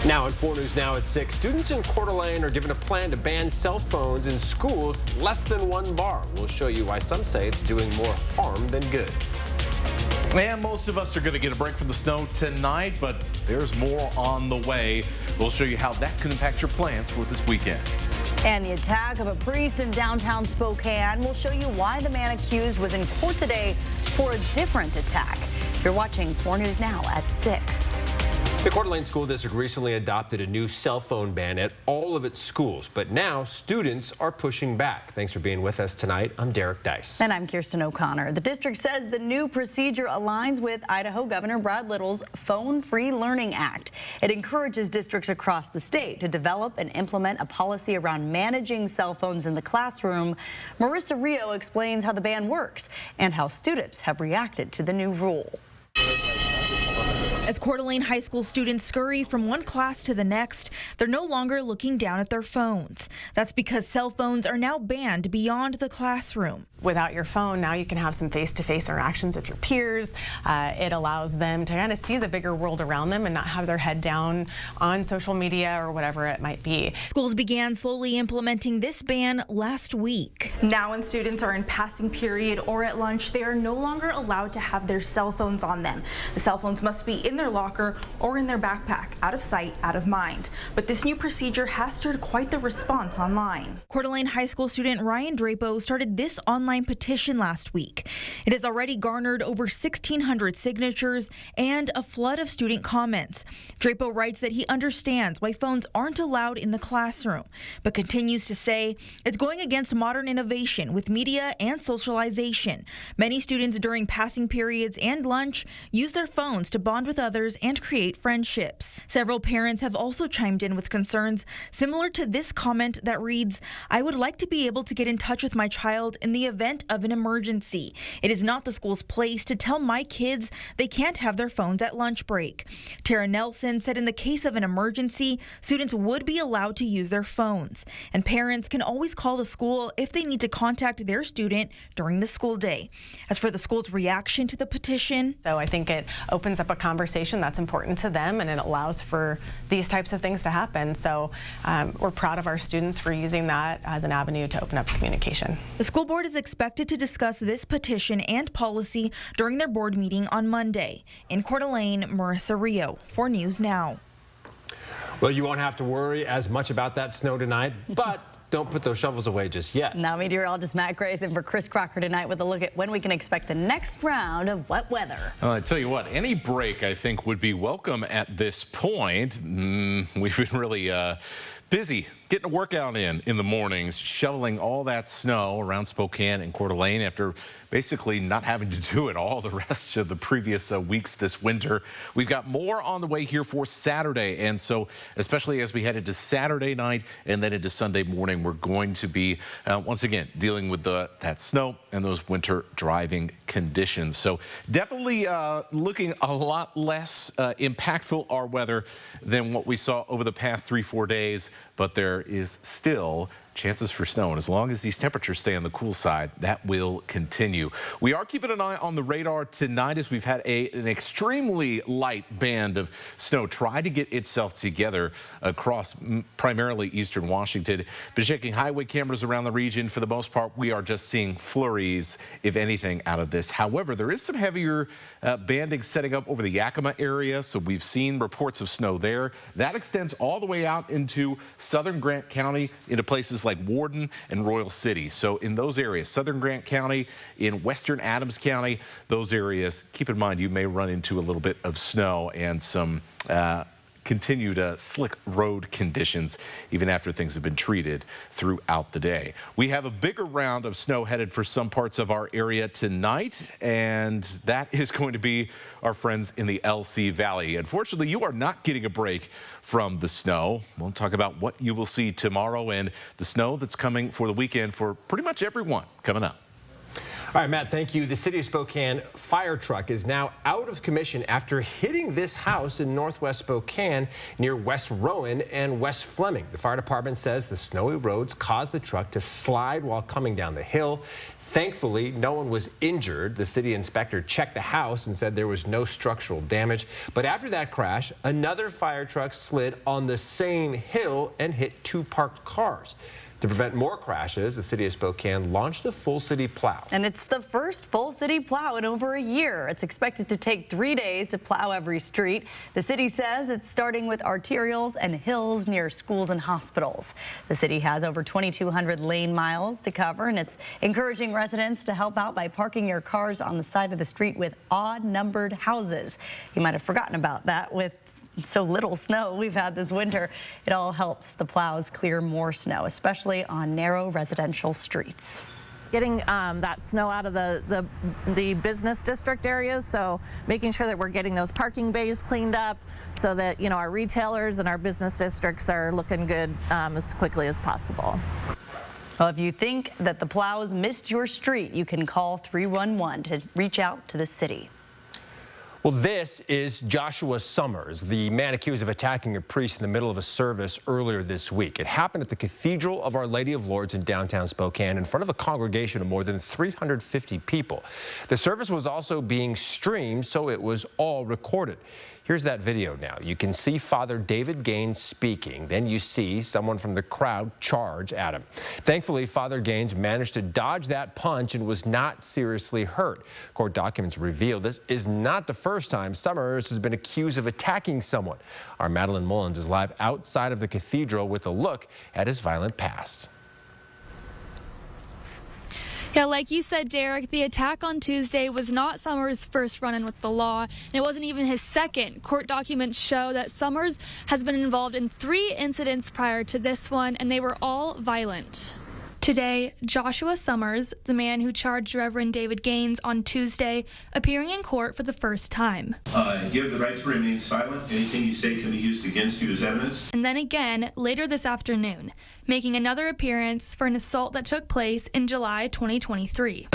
Now in 4 News Now at 6, students in Coeur d'Alene are given a plan to ban cell phones in schools less than one bar. We'll show you why some say it's doing more harm than good. And most of us are going to get a break from the snow tonight, but there's more on the way. We'll show you how that can impact your plans for this weekend. And the attack of a priest in downtown Spokane will show you why the man accused was in court today for a different attack. You're watching 4 News Now at 6. The Coeur d'Alene School District recently adopted a new cell phone ban at all of its schools, but now students are pushing back. Thanks for being with us tonight. I'm Derek Dice. And I'm Kirsten O'Connor. The district says the new procedure aligns with Idaho Governor Brad Little's Phone-Free Learning Act. It encourages districts across the state to develop and implement a policy around managing cell phones in the classroom. Marissa Rio explains how the ban works and how students have reacted to the new rule. As Coeur d'Alene High School students scurry from one class to the next, they're no longer looking down at their phones. That's because cell phones are now banned beyond the classroom. Without your phone, now you can have some face-to-face interactions with your peers. It allows them to kind of see the bigger world around them and not have their head down on social media or whatever it might be. Schools began slowly implementing this ban last week. Now when students are in passing period or at lunch, they are no longer allowed to have their cell phones on them. The cell phones must be in their locker or in their backpack, out of sight, out of mind. But this new procedure has stirred quite the response online. Coeur d'Alene High School student Ryan Drapo started this online petition last week. It has already garnered over 1,600 signatures and a flood of student comments. Drapo writes that he understands why phones aren't allowed in the classroom, but continues to say it's going against modern innovation with media and socialization. Many students during passing periods and lunch use their phones to bond with others and create friendships. Several parents have also chimed in with concerns similar to this comment that reads, "I would like to be able to get in touch with my child in the event of an emergency. It is not the school's place to tell my kids they can't have their phones at lunch break." Tara Nelson said in the case of an emergency, students would be allowed to use their phones, and parents can always call the school if they need to contact their student during the school day. As for the school's reaction to the petition, So I think it opens up a conversation that's important to them, and it allows for these types of things to happen. So we're proud of our students for using that as an avenue to open up communication. the school board is expected to discuss this petition and policy during their board meeting on Monday. In Coeur d'Alene, Marissa Rio, 4 News Now. Well, you won't have to worry as much about that snow tonight, but don't put those shovels away just yet. Now meteorologist Matt Grayson for Chris Crocker tonight with a look at when we can expect the next round of wet weather. I tell you what, any break I think would be welcome at this point. We've been really busy getting a workout in the mornings, shoveling all that snow around Spokane and Coeur d'Alene after basically not having to do it all the rest of the previous weeks this winter. We've got more on the way here for Saturday, and so especially as we head into Saturday night and then into Sunday morning, we're going to be once again dealing with that snow and those winter driving conditions. So definitely looking a lot less impactful our weather than what we saw over the past 3-4 days, but there is still chances for snow, and as long as these temperatures stay on the cool side, that will continue. We are keeping an eye on the radar tonight as we've had an extremely light band of snow try to get itself together across primarily eastern Washington. Been checking highway cameras around the region. For the most part, we are just seeing flurries, if anything, out of this. However, there is some heavier banding setting up over the Yakima area, so we've seen reports of snow there. That extends all the way out into southern Grant County, into places like Warden and Royal City. So in those areas, southern Grant County, in western Adams County, those areas, keep in mind you may run into a little bit of snow and some continued slick road conditions even after things have been treated throughout the day. We have a bigger round of snow headed for some parts of our area tonight, and that is going to be our friends in the LC Valley. Unfortunately, you are not getting a break from the snow. We'll talk about what you will see tomorrow and the snow that's coming for the weekend for pretty much everyone coming up. All right, Matt, thank you. The City of Spokane fire truck is now out of commission after hitting this house in northwest Spokane near West Rowan and West Fleming. The fire department says the snowy roads caused the truck to slide while coming down the hill. Thankfully, no one was injured. The city inspector checked the house and said there was no structural damage. But after that crash, another fire truck slid on the same hill and hit 2 parked cars. To prevent more crashes, the City of Spokane launched a full city plow. And it's the first full city plow in over a year. It's expected to take 3 days to plow every street. The city says it's starting with arterials and hills near schools and hospitals. The city has over 2,200 lane miles to cover, and it's encouraging residents to help out by parking your cars on the side of the street with odd-numbered houses. You might have forgotten about that with so little snow we've had this winter. It all helps the plows clear more snow, especially on narrow residential streets. Getting that snow out of the business district areas, so making sure that we're getting those parking bays cleaned up so that, you know, our retailers and our business districts are looking good as quickly as possible. Well, if you think that the plows missed your street, you can call 311 to reach out to the city. Well, this is Joshua Summers, the man accused of attacking a priest in the middle of a service earlier this week. It happened at the Cathedral of Our Lady of Lourdes in downtown Spokane in front of a congregation of more than 350 people. The service was also being streamed, so it was all recorded. Here's that video now. You can see Father David Gaines speaking. Then you see someone from the crowd charge at him. Thankfully, Father Gaines managed to dodge that punch and was not seriously hurt. Court documents reveal this is not the first time Summers has been accused of attacking someone. Our Madeline Mullins is live outside of the cathedral with a look at his violent past. Yeah, like you said, Derek, the attack on Tuesday was not Summers' first run-in with the law, and it wasn't even his second. Court documents show that Summers has been involved in 3 incidents prior to this one, and they were all violent. Today, Joshua Summers, the man who charged Reverend David Gaines on Tuesday, appearing in court for the first time. You have the right to remain silent. Anything you say can be used against you as evidence. And then again, later this afternoon, making another appearance for an assault that took place in July 2023.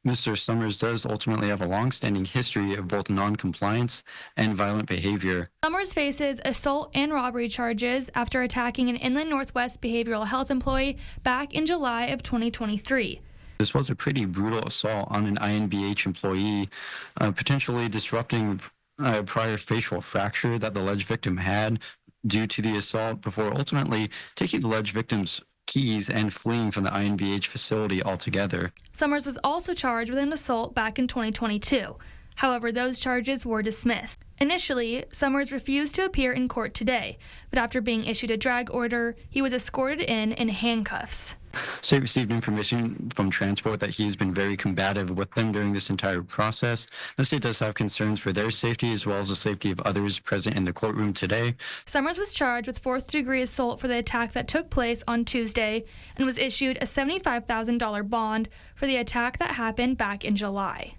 Mr. Summers does ultimately have a long-standing history of both non-compliance and violent behavior. Summers faces assault and robbery charges after attacking an Inland Northwest behavioral health employee back in July of 2023. This was a pretty brutal assault on an INBH employee, potentially disrupting a prior facial fracture that the alleged victim had due to the assault before ultimately taking the alleged victim's keys and fleeing from the INBH facility altogether. Summers was also charged with an assault back in 2022. However, those charges were dismissed. Initially, Summers refused to appear in court today, but after being issued a drag order, he was escorted in handcuffs. State received information from transport that he's been very combative with them during this entire process. The state does have concerns for their safety as well as the safety of others present in the courtroom today. Summers was charged with 4th-degree assault for the attack that took place on Tuesday and was issued a $75,000 bond for the attack that happened back in July.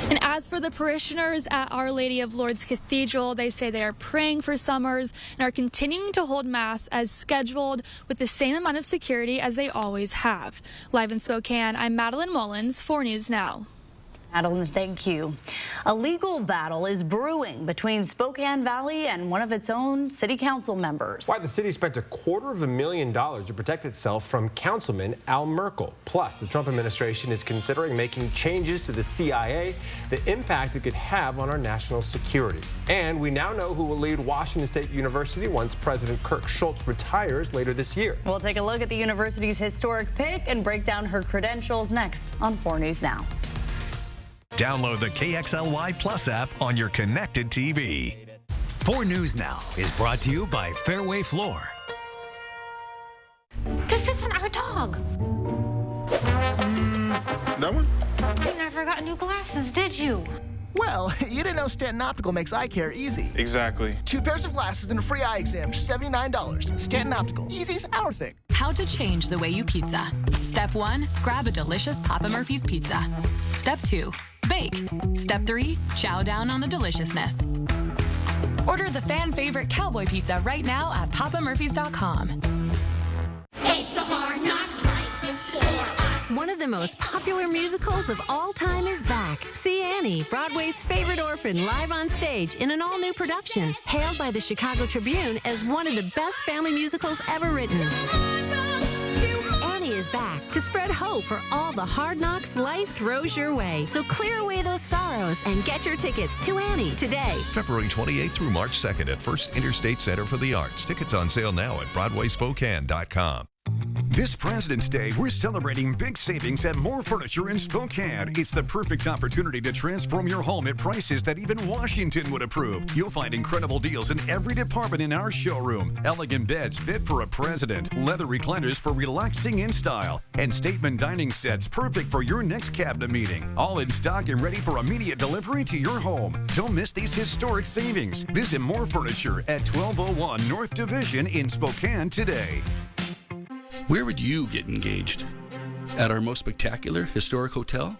And as for the parishioners at Our Lady of Lourdes Cathedral, they say they are praying for Summers and are continuing to hold Mass as scheduled with the same amount of security as they always have. Live in Spokane, I'm Madeline Mullins, 4 News Now. Madeline, thank you. A legal battle is brewing between Spokane Valley and one of its own city council members. Why the city spent $250,000 to protect itself from Councilman Al Merkel. Plus, the Trump administration is considering making changes to the CIA, the impact it could have on our national security. And we now know who will lead Washington State University once President Kirk Schultz retires later this year. We'll take a look at the university's historic pick and break down her credentials next on 4 News Now. Download the KXLY Plus app on your connected TV. 4 News Now is brought to you by Fairway Floor. This isn't our dog. That one? You never got new glasses, did you? Well, you didn't know Stanton Optical makes eye care easy. Exactly. 2 pairs of glasses and a free eye exam for $79. Stanton Optical. Easy's our thing. How to change the way you pizza. Step 1, grab a delicious Papa Murphy's pizza. Step 2, bake. Step 3, chow down on the deliciousness. Order the fan favorite cowboy pizza right now at papamurphys.com. It's the hard knock life for us. One of the most popular musicals of all time is back. See Annie, Broadway's favorite orphan, live on stage in an all-new production, hailed by the Chicago Tribune as one of the best family musicals ever written. Annie is back to spread hope for all the hard knocks life throws your way. So clear away those sorrows and get your tickets to Annie today. February 28th through March 2nd at First Interstate Center for the Arts. Tickets on sale now at BroadwaySpokane.com. This President's Day, we're celebrating big savings at More Furniture in Spokane. It's the perfect opportunity to transform your home at prices that even Washington would approve. You'll find incredible deals in every department in our showroom. Elegant beds fit for a president, leather recliners for relaxing in style, and statement dining sets perfect for your next cabinet meeting. All in stock and ready for immediate delivery to your home. Don't miss these historic savings. Visit More Furniture at 1201 North Division in Spokane today. Where would you get engaged? At our most spectacular historic hotel?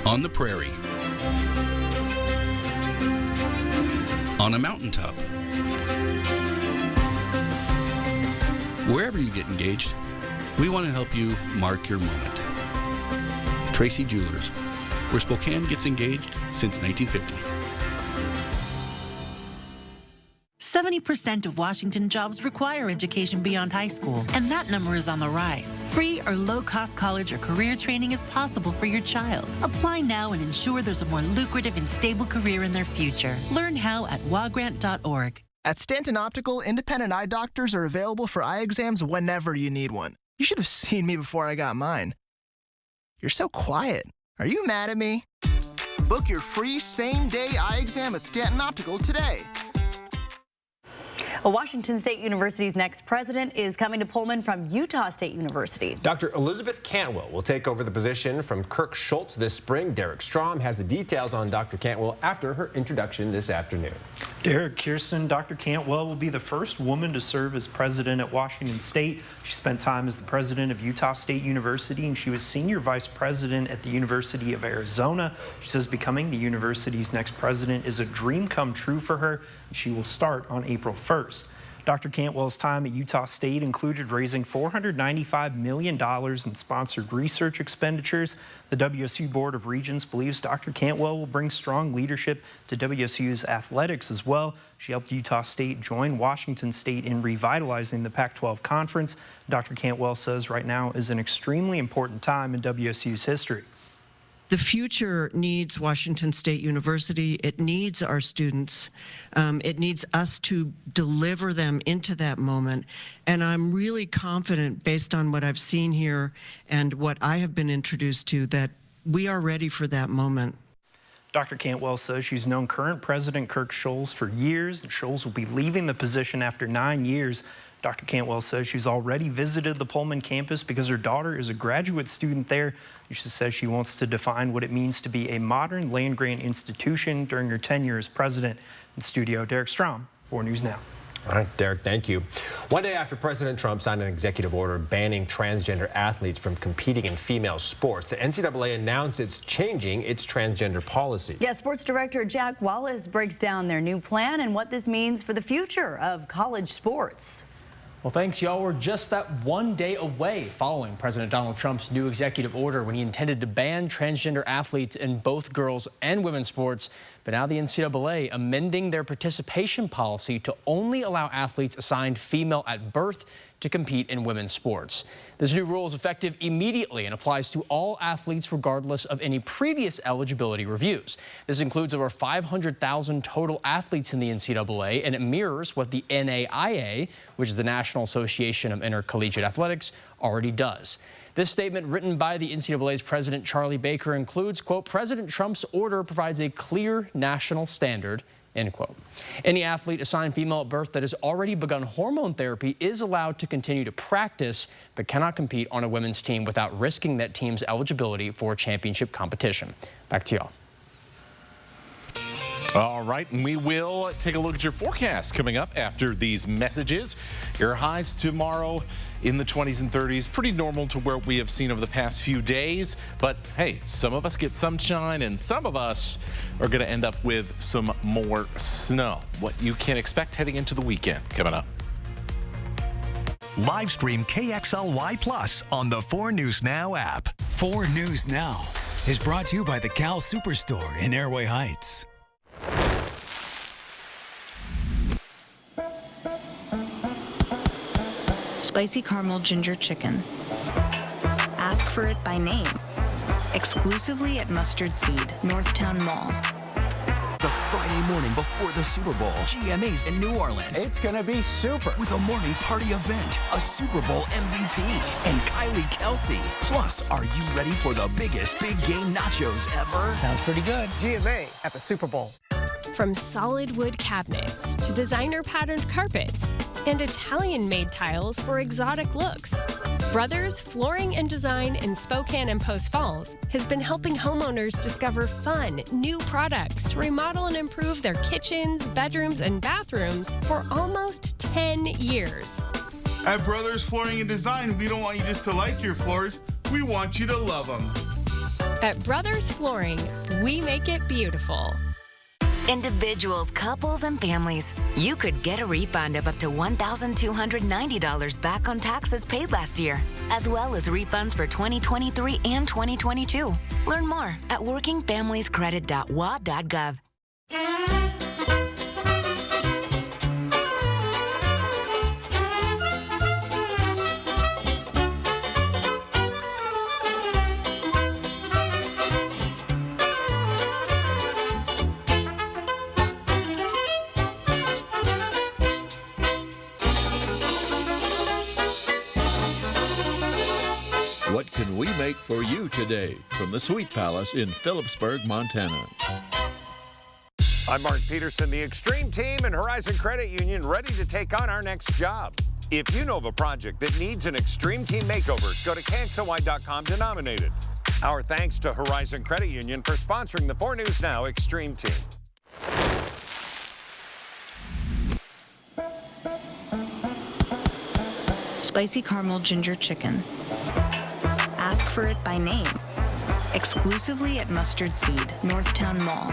On the prairie? On a mountaintop? Wherever you get engaged, we want to help you mark your moment. Tracy Jewelers, where Spokane gets engaged since 1950. 70% of Washington jobs require education beyond high school, and that number is on the rise. Free or low-cost college or career training is possible for your child. Apply now and ensure there's a more lucrative and stable career in their future. Learn how at wagrant.org. At Stanton Optical, independent eye doctors are available for eye exams whenever you need one. You should have seen me before I got mine. You're so quiet. Are you mad at me? Book your free same-day eye exam at Stanton Optical today. Washington State University's next president is coming to Pullman from Utah State University. Dr. Elizabeth Cantwell will take over the position from Kirk Schultz this spring. Derek Strom has the details on Dr. Cantwell after her introduction this afternoon. Derek, Kirsten, Dr. Cantwell will be the first woman to serve as president at Washington State. She spent time as the president of Utah State University, and she was senior vice president at the University of Arizona. She says becoming the university's next president is a dream come true for her, and she will start on April 1st. Dr. Cantwell's time at Utah State included raising $495 million in sponsored research expenditures. The WSU Board of Regents believes Dr. Cantwell will bring strong leadership to WSU's athletics as well. She helped Utah State join Washington State in revitalizing the Pac-12 conference. Dr. Cantwell says right now is an extremely important time in WSU's history. The future needs Washington State University. It needs our students. It needs us to deliver them into that moment. And I'm really confident, based on what I've seen here and what I have been introduced to, that we are ready for that moment. Dr. Cantwell says she's known current President Kirk Schultz for years, and Schultz will be leaving the position after 9 years. Dr. Cantwell says she's already visited the Pullman campus because her daughter is a graduate student there. She says she wants to define what it means to be a modern land-grant institution during her tenure as president. In studio, Derek Strom, 4 News Now. All right, Derek, thank you. One day after President Trump signed an executive order banning transgender athletes from competing in female sports, the NCAA announced it's changing its transgender policy. Yeah, sports director Jack Wallace breaks down their new plan and what this means for the future of college sports. Well, thanks, y'all. We're just that one day away following President Donald Trump's new executive order when he intended to ban transgender athletes in both girls and women's sports. But now the NCAA amending their participation policy to only allow athletes assigned female at birth to compete in women's sports. This new rule is effective immediately and applies to all athletes regardless of any previous eligibility reviews. This includes over 500,000 total athletes in the NCAA, and it mirrors what the NAIA, which is the National Association of Intercollegiate Athletics, already does. This statement, written by the NCAA's president, Charlie Baker, includes, quote, President Trump's order provides a clear national standard, end quote. Any athlete assigned female at birth that has already begun hormone therapy is allowed to continue to practice, but cannot compete on a women's team without risking that team's eligibility for a championship competition. Back to y'all. All right, and we will take a look at your forecast coming up after these messages. Your highs tomorrow in the 20s and 30s, pretty normal to where we have seen over the past few days. But hey, some of us get sunshine and some of us are going to end up with some more snow. What you can expect heading into the weekend coming up. Live stream KXLY Plus on the 4 News Now app. 4 News Now is brought to you by the Cal Superstore in Airway Heights. Spicy caramel ginger chicken. Ask for it by name. Exclusively at Mustard Seed, Northtown Mall. The Friday morning before the Super Bowl, GMA's in New Orleans. It's gonna be super. With a morning party event, a Super Bowl MVP, and Kylie Kelsey. Plus, are you ready for the biggest big game nachos ever? Sounds pretty good. GMA at the Super Bowl. From solid wood cabinets to designer patterned carpets and Italian-made tiles for exotic looks, Brothers Flooring and Design in Spokane and Post Falls has been helping homeowners discover fun, new products to remodel and improve their kitchens, bedrooms, and bathrooms for almost 10 years. At Brothers Flooring and Design, we don't want you just to like your floors, we want you to love them. At Brothers Flooring, we make it beautiful. Individuals, couples, and families. You could get a refund of up to $1,290 back on taxes paid last year, as well as refunds for 2023 and 2022. Learn more at workingfamiliescredit.wa.gov. What can we make for you today from the Sweet Palace in Phillipsburg, Montana? I'm Mark Peterson, the Extreme Team and Horizon Credit Union, ready to take on our next job. If you know of a project that needs an Extreme Team makeover, go to KXLY.com to nominate it. Our thanks to Horizon Credit Union for sponsoring the 4 News Now Extreme Team. Spicy caramel ginger chicken. Ask for it by name. Exclusively at Mustard Seed, Northtown Mall.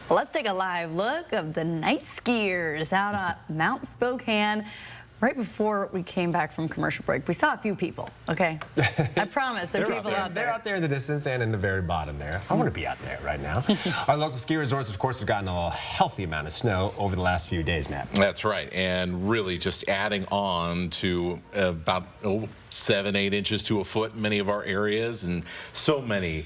Let's take a live look of the night skiers out at Mount Spokane. Right before we came back from commercial break, we saw a few people, okay? I promise there are people out there. They're out there in the distance and in the very bottom there. I want to be out there right now. Our local ski resorts, of course, have gotten a healthy amount of snow over the last few days, Matt. That's right, and really just adding on to about 7-8 inches to a foot in many of our areas, and so many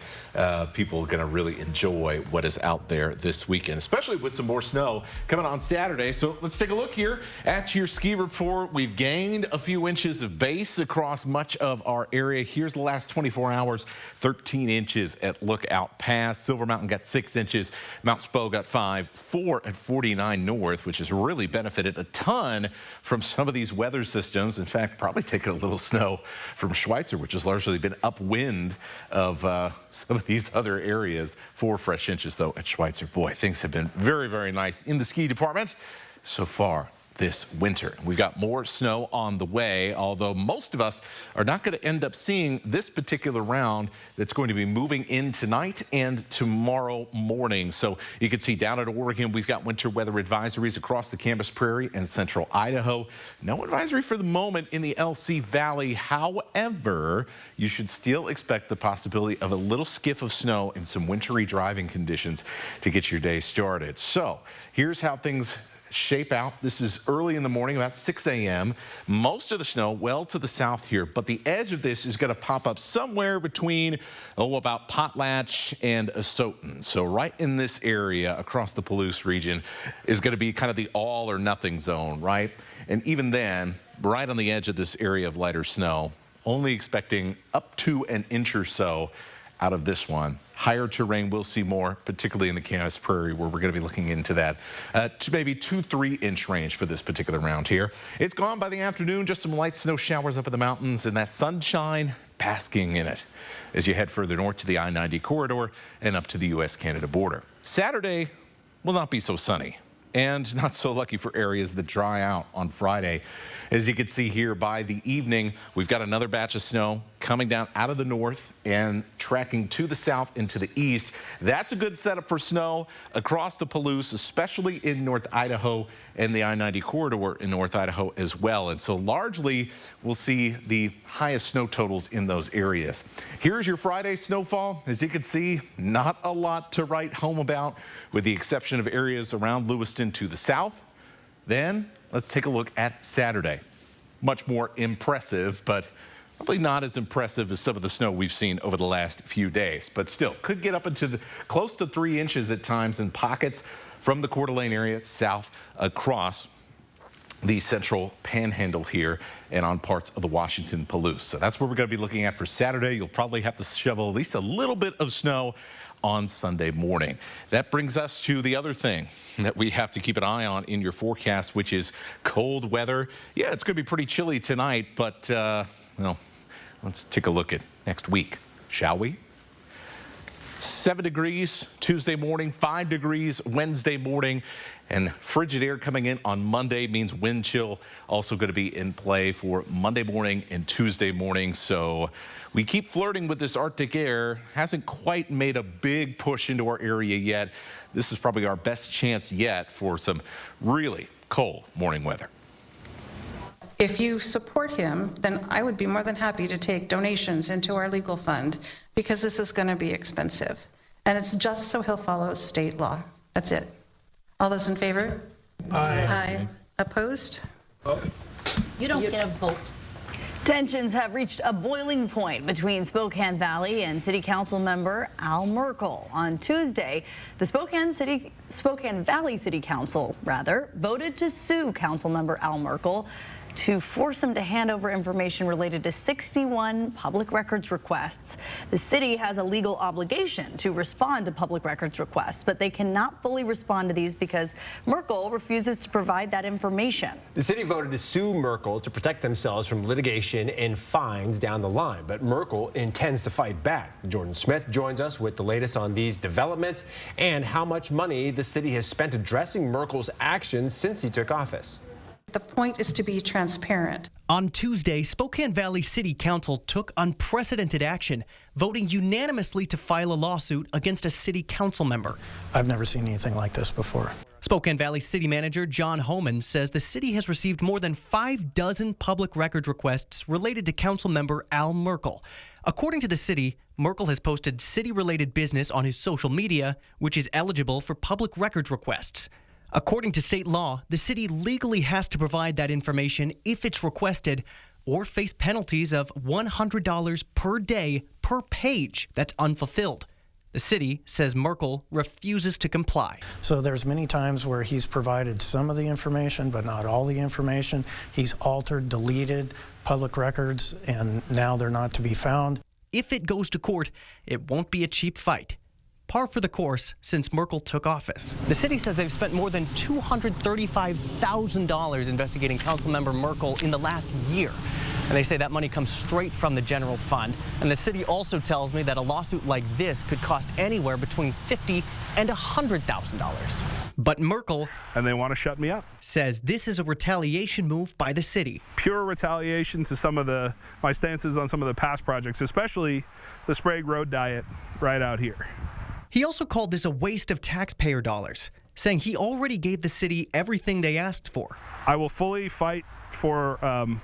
people are going to really enjoy what is out there this weekend, especially with some more snow coming on Saturday. So let's take a look here at your ski report. We've gained a few inches of base across much of our area. Here's the last 24 hours, 13 inches at Lookout Pass. Silver Mountain got 6 inches. Mount Spo got 5, 4 at 49 North, which has really benefited a ton from some of these weather systems. In fact, probably taken a little snow from Schweitzer, which has largely been upwind of some of these other areas. 4 fresh inches, though, at Schweitzer. Boy, things have been very, very nice in the ski department so far this winter. We've got more snow on the way, although most of us are not going to end up seeing this particular round that's going to be moving in tonight and tomorrow morning. So you can see down at Oregon, we've got winter weather advisories across the Camas Prairie and central Idaho. No advisory for the moment in the LC Valley. However, you should still expect the possibility of a little skiff of snow and some wintry driving conditions to get your day started. So here's how things shape out. This is early in the morning, about 6 a.m. Most of the snow well to the south here, but the edge of this is going to pop up somewhere between, about Potlatch and Asotin. So right in this area across the Palouse region is going to be kind of the all or nothing zone, right? And even then, right on the edge of this area of lighter snow, only expecting up to an inch or so out of this one. Higher terrain, we'll see more, particularly in the Camas Prairie, where we're going to be looking into that to maybe 2-3 inch range for this particular round here. It's gone by the afternoon, just some light snow showers up in the mountains, and that sunshine basking in it as you head further north to the I-90 corridor and up to the U.S.-Canada border. Saturday will not be so sunny, and not so lucky for areas that dry out on Friday. As you can see here, by the evening, we've got another batch of snow coming down out of the north and tracking to the south and to the east. That's a good setup for snow across the Palouse, especially in North Idaho and the I-90 corridor in North Idaho as well. And so largely we'll see the highest snow totals in those areas. Here's your Friday snowfall. As you can see, not a lot to write home about, with the exception of areas around Lewiston to the south. Then let's take a look at Saturday. Much more impressive, but probably not as impressive as some of the snow we've seen over the last few days, but still could get up into close to 3 inches at times in pockets from the Coeur d'Alene area south across the central panhandle here and on parts of the Washington Palouse. So that's what we're going to be looking at for Saturday. You'll probably have to shovel at least a little bit of snow on Sunday morning. That brings us to the other thing that we have to keep an eye on in your forecast, which is cold weather. Yeah, it's going to be pretty chilly tonight, but well, let's take a look at next week, shall we? 7 degrees Tuesday morning, 5 degrees Wednesday morning, and frigid air coming in on Monday means wind chill also going to be in play for Monday morning and Tuesday morning. So we keep flirting with this Arctic air. Hasn't quite made a big push into our area yet. This is probably our best chance yet for some really cold morning weather. If you support him, then I would be more than happy to take donations into our legal fund, because this is going to be expensive. And it's just so he'll follow state law. That's it. All those in favor? Aye. Aye. Opposed? You don't get a vote. Tensions have reached a boiling point between Spokane Valley and City Council member Al Merkel. On Tuesday, the Spokane Valley City Council, voted to sue Council member Al Merkel to force him to hand over information related to 61 public records requests. The city has a legal obligation to respond to public records requests, but they cannot fully respond to these because Merkel refuses to provide that information. The city voted to sue Merkel to protect themselves from litigation and fines down the line, but Merkel intends to fight back. Jordan Smith joins us with the latest on these developments and how much money the city has spent addressing Merkel's actions since he took office. The point is to be transparent. On Tuesday, Spokane Valley City Council took unprecedented action, voting unanimously to file a lawsuit against a city council member. I've never seen anything like this before. Spokane Valley City Manager John Homan says the city has received more than 6 public records requests related to council member Al Merkel. According to the city, Merkel has posted city-related business on his social media, which is eligible for public records requests. According to state law, the city legally has to provide that information if it's requested, or face penalties of $100 per day per page that's unfulfilled. The city says Merkel refuses to comply. So there's many times where he's provided some of the information, but not all the information. He's altered, deleted public records, and now they're not to be found. If it goes to court, it won't be a cheap fight. Par for the course since Merkel took office. The city says they've spent more than $235,000 investigating Councilmember Merkel in the last year. And they say that money comes straight from the general fund. And the city also tells me that a lawsuit like this could cost anywhere between $50,000 and $100,000. But Merkel, and they want to shut me up, says this is a retaliation move by the city. Pure retaliation to some of my stances on some of the past projects, especially the Sprague Road diet right out here. He also called this a waste of taxpayer dollars, saying he already gave the city everything they asked for. I will fully fight for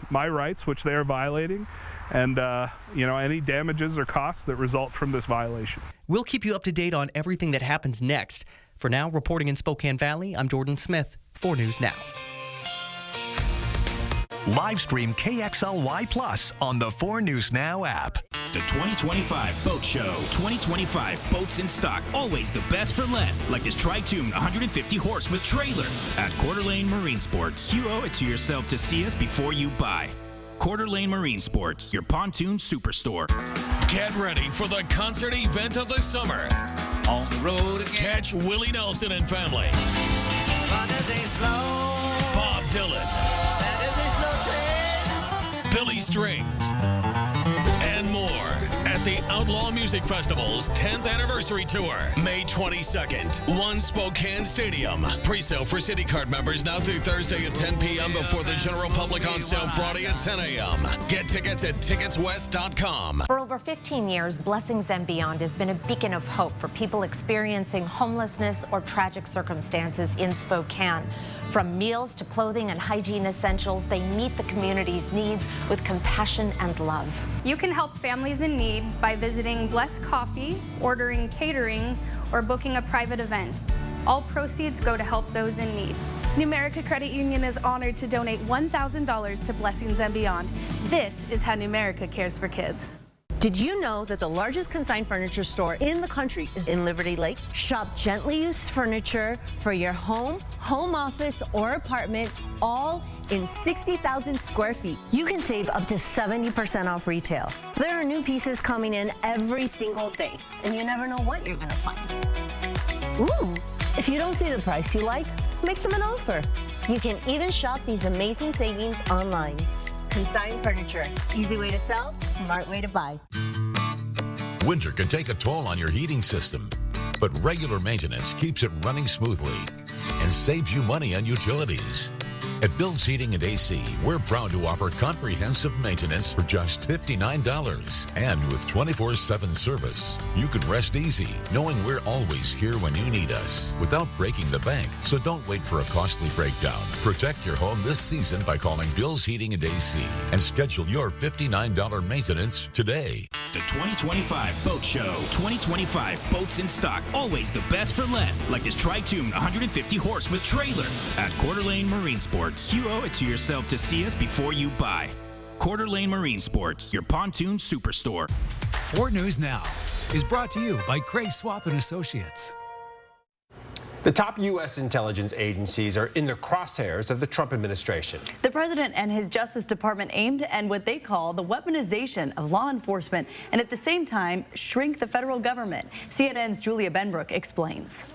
my rights, which they are violating, and any damages or costs that result from this violation. We'll keep you up to date on everything that happens next. For now, reporting in Spokane Valley, I'm Jordan Smith, 4 News Now. Live stream KXLY Plus on the 4 News Now app. The 2025 Boat Show. 2025 boats in stock. Always the best for less. Like this Tri-Tune 150 horse with trailer at Coeur d'Alene Marine Sports. You owe it to yourself to see us before you buy. Coeur d'Alene Marine Sports, your pontoon superstore. Get ready for the concert event of the summer. On the road again. Catch Willie Nelson and family. Bob Dylan. Billy Strings. And more at the Outlaw Music Festival's 10th anniversary tour, May 22nd, One Spokane Stadium. Pre-sale for City Card members now through Thursday at 10 p.m. before the general public on sale Friday at 10 a.m. Get tickets at ticketswest.com. For over 15 years, Blessings and Beyond has been a beacon of hope for people experiencing homelessness or tragic circumstances in Spokane. From meals to clothing and hygiene essentials, they meet the community's needs with compassion and love. You can help families in need by visiting Bless Coffee, ordering catering, or booking a private event. All proceeds go to help those in need. Numerica Credit Union is honored to donate $1,000 to Blessings and Beyond. This is how Numerica cares for kids. Did you know that the largest consigned furniture store in the country is in Liberty Lake? Shop gently used furniture for your home, home office, or apartment, all in 60,000 square feet. You can save up to 70% off retail. There are new pieces coming in every single day, and you never know what you're gonna find. Ooh, if you don't see the price you like, make them an offer. You can even shop these amazing savings online. Consigned furniture, easy way to sell, smart way to buy. Winter can take a toll on your heating system, but regular maintenance keeps it running smoothly and saves you money on utilities. At Bill's Heating and AC, we're proud to offer comprehensive maintenance for just $59. And with 24/7 service, you can rest easy knowing we're always here when you need us without breaking the bank. So don't wait for a costly breakdown. Protect your home this season by calling Bill's Heating and AC and schedule your $59 maintenance today. The 2025 Boat Show. 2025 boats in stock. Always the best for less. Like this Tri-Tune 150 horse with trailer at Coeur d'Alene Marine Sports. You owe it to yourself to see us before you buy. Coeur d'Alene Marine Sports, your pontoon superstore. 4 News Now is brought to you by Craig Swap and Associates. The top U.S. intelligence agencies are in the crosshairs of the Trump administration. The president and his Justice Department aim to end what they call the weaponization of law enforcement and at the same time shrink the federal government. CNN's Julia Benbrook explains.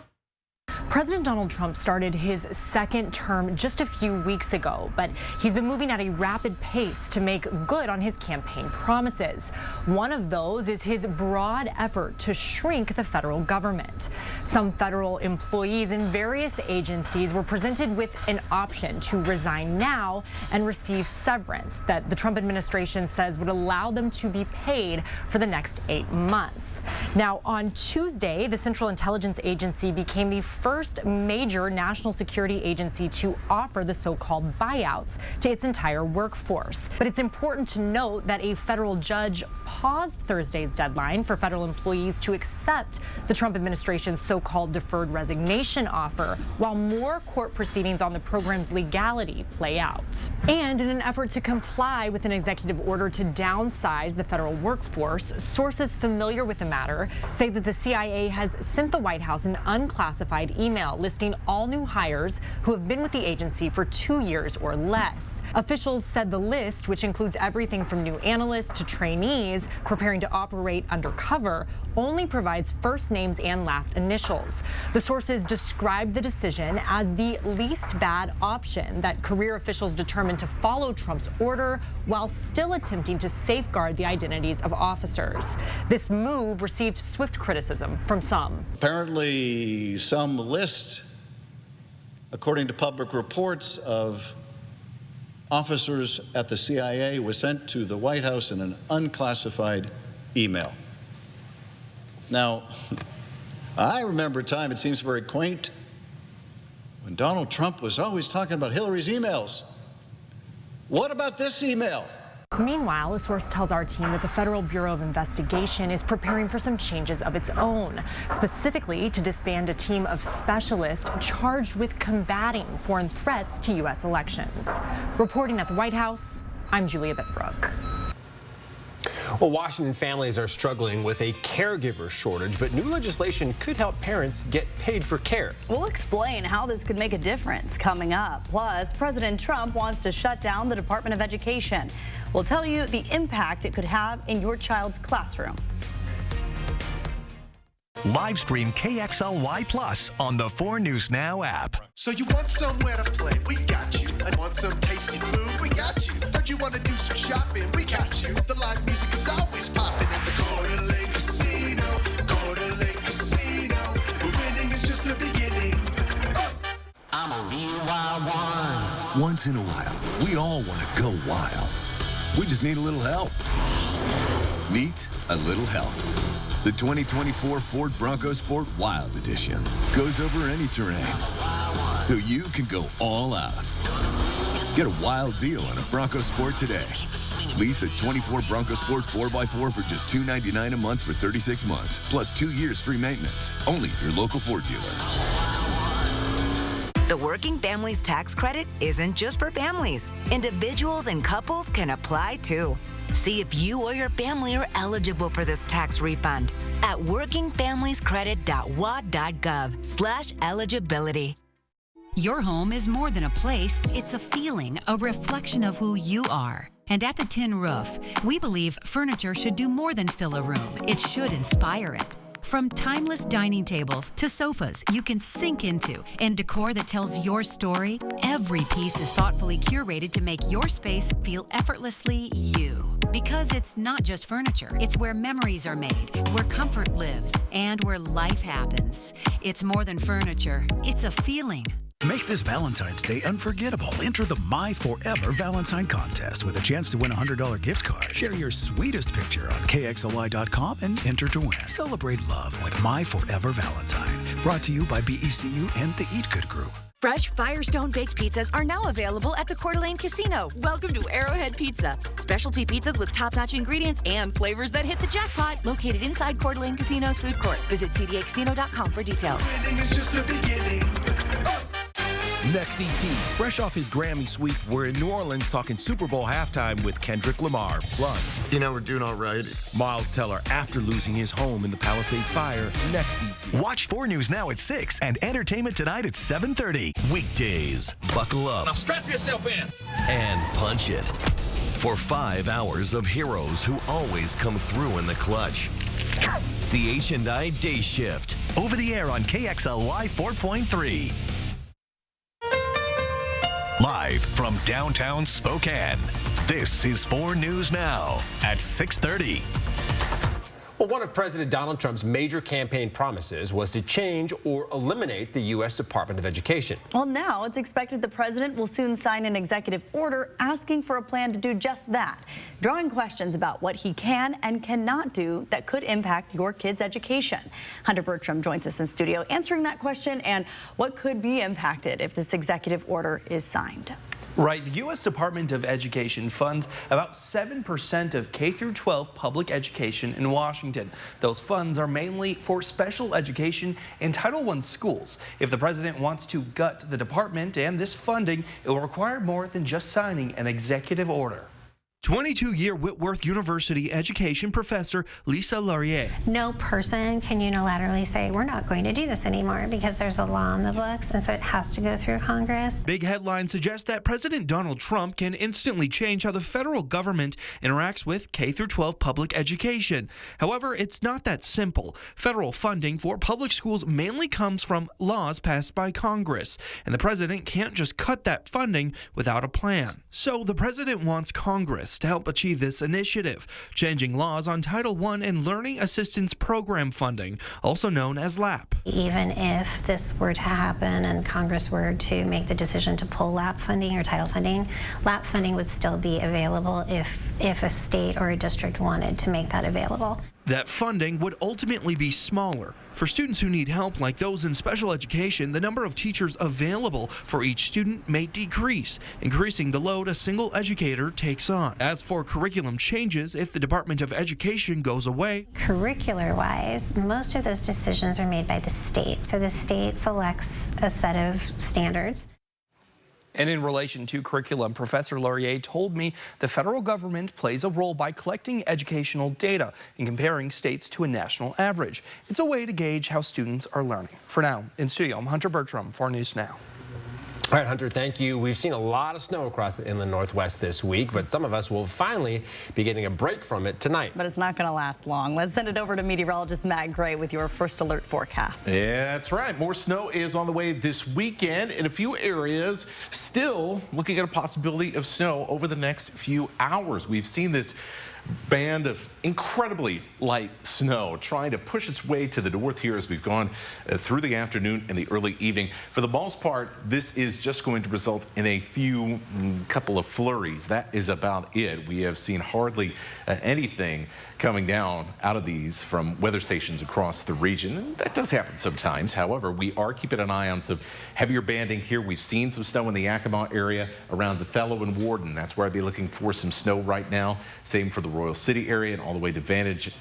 President Donald Trump started his second term just a few weeks ago, but he's been moving at a rapid pace to make good on his campaign promises. One of those is his broad effort to shrink the federal government. Some federal employees in various agencies were presented with an option to resign now and receive severance that the Trump administration says would allow them to be paid for the next 8 months. Now, on Tuesday, the Central Intelligence Agency became the first major national security agency to offer the so-called buyouts to its entire workforce. But it's important to note that a federal judge paused Thursday's deadline for federal employees to accept the Trump administration's so-called deferred resignation offer, while more court proceedings on the program's legality play out. And in an effort to comply with an executive order to downsize the federal workforce, sources familiar with the matter say that the CIA has sent the White House an unclassified email listing all new hires who have been with the agency for 2 years or less. Officials said the list, which includes everything from new analysts to trainees preparing to operate undercover, only provides first names and last initials. The sources described the decision as the least bad option that career officials determined to follow Trump's order while still attempting to safeguard the identities of officers. This move received swift criticism from some. Apparently, some list, according to public reports, of officers at the CIA was sent to the White House in an unclassified email. Now, I remember a time, it seems very quaint, when Donald Trump was always talking about Hillary's emails. What about this email? Meanwhile, a source tells our team that the Federal Bureau of Investigation is preparing for some changes of its own, specifically to disband a team of specialists charged with combating foreign threats to U.S. elections. Reporting at the White House, I'm Julia Benbrook. Well, Washington families are struggling with a caregiver shortage, but new legislation could help parents get paid for care. We'll explain how this could make a difference coming up. Plus, President Trump wants to shut down the Department of Education. We'll tell you the impact it could have in your child's classroom. Live stream KXLY Plus on the 4 News Now app. So you want somewhere to play? We got you. And want some tasty food? We got you. Heard you want to do some shopping? We got you. The live music is always popping in the Coeur d'Alene. Once in a while, we all want to go wild. We just need a little help. Meet a little help. The 2024 Ford Bronco Sport Wild Edition goes over any terrain, so you can go all out. Get a wild deal on a Bronco Sport today. Lease a 24 Bronco Sport 4x4 for just $299 a month for 36 months, plus 2 years free maintenance. Only your local Ford dealer. The Working Families Tax Credit isn't just for families. Individuals and couples can apply too. See if you or your family are eligible for this tax refund at workingfamiliescredit.wa.gov/eligibility. Your home is more than a place, it's a feeling, a reflection of who you are. And at the Tin Roof, we believe furniture should do more than fill a room. It should inspire it. From timeless dining tables to sofas you can sink into and decor that tells your story, every piece is thoughtfully curated to make your space feel effortlessly you. Because it's not just furniture, it's where memories are made, where comfort lives, and where life happens. It's more than furniture, it's a feeling. Make this Valentine's Day unforgettable. Enter the My Forever Valentine Contest with a chance to win a $100 gift card. Share your sweetest picture on KXLY.com and enter to win. Celebrate love with My Forever Valentine. Brought to you by BECU and the Eat Good Group. Fresh Firestone baked pizzas are now available at the Coeur d'Alene Casino. Welcome to Arrowhead Pizza. Specialty pizzas with top-notch ingredients and flavors that hit the jackpot. Located inside Coeur d'Alene Casino's food court. Visit cdacasino.com for details. Winning is just the beginning. Next ET, fresh off his Grammy sweep, we're in New Orleans talking Super Bowl halftime with Kendrick Lamar. Plus, we're doing all right. Miles Teller after losing his home in the Palisades fire. Next ET. Watch 4 News Now at 6 and Entertainment Tonight at 7:30. Weekdays, buckle up. Now strap yourself in. And punch it. For 5 hours of heroes who always come through in the clutch. The H&I Day Shift. Over the air on KXLY 4.3. Live from downtown Spokane, this is 4 News Now at 6:30. Well, one of President Donald Trump's major campaign promises was to change or eliminate the U.S. Department of Education. Well, now it's expected the president will soon sign an executive order asking for a plan to do just that, drawing questions about what he can and cannot do that could impact your kids' education. Hunter Bertram joins us in studio answering that question and what could be impacted if this executive order is signed. Right. The U.S. Department of Education funds about 7% of K-12 public education in Washington. Those funds are mainly for special education and Title I schools. If the president wants to gut the department and this funding, it will require more than just signing an executive order. 22-year Whitworth University education professor Lisa Laurier. No person can unilaterally say, we're not going to do this anymore because there's a law on the books, and so it has to go through Congress. Big headlines suggest that President Donald Trump can instantly change how the federal government interacts with K-12 public education. However, it's not that simple. Federal funding for public schools mainly comes from laws passed by Congress, and the president can't just cut that funding without a plan. So the president wants Congress to help achieve this initiative, changing laws on Title I and Learning Assistance Program funding, also known as LAP. Even if this were to happen and Congress were to make the decision to pull LAP funding or title funding, LAP funding would still be available if a state or a district wanted to make that available. That funding would ultimately be smaller. For students who need help, like those in special education, the number of teachers available for each student may decrease, increasing the load a single educator takes on. As for curriculum changes, if the Department of Education goes away, curricular-wise, most of those decisions are made by the state. So the state selects a set of standards. And in relation to curriculum, Professor Laurier told me the federal government plays a role by collecting educational data and comparing states to a national average. It's a way to gauge how students are learning. For now, in studio, I'm Hunter Bertram, 4 News Now. All right, Hunter, thank you. We've seen a lot of snow across the inland Northwest this week, but some of us will finally be getting a break from it tonight. But it's not going to last long. Let's send it over to meteorologist Matt Gray with your first alert forecast. Yeah, that's right. More snow is on the way this weekend in a few areas. Still looking at a possibility of snow over the next few hours. We've seen this band of incredibly light snow trying to push its way to the north here as we've gone through the afternoon and the early evening. For the most part, this is just going to result in a few couple of flurries. That is about it. We have seen hardly anything coming down out of these from weather stations across the region. And that does happen sometimes. However, we are keeping an eye on some heavier banding here. We've seen some snow in the Yakima area around Othello and Warden. That's where I'd be looking for some snow right now. Same for the Royal City area and all the way to Vantage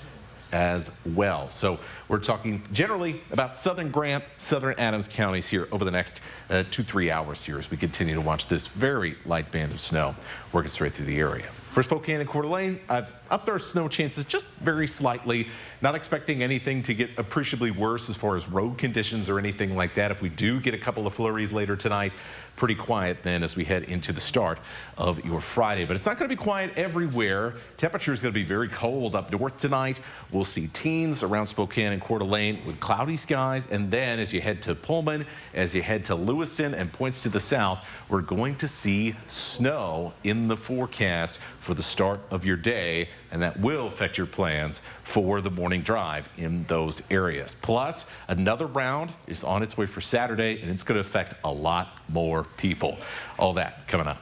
as well. So we're talking generally about southern Grant, southern Adams counties here over the next 2-3 hours here as we continue to watch this very light band of snow working straight through the area. For Spokane and Coeur d'Alene, I've upped our snow chances just very slightly. Not expecting anything to get appreciably worse as far as road conditions or anything like that. If we do get a couple of flurries later tonight, pretty quiet then as we head into the start of your Friday. But it's not going to be quiet everywhere. Temperature is going to be very cold up north tonight. We'll see teens around Spokane and Coeur d'Alene with cloudy skies. And then as you head to Pullman, as you head to Lewiston and points to the south, we're going to see snow in the forecast for the start of your day, and that will affect your plans for the morning drive in those areas. Plus, another round is on its way for Saturday, and it's going to affect a lot more people. All that coming up.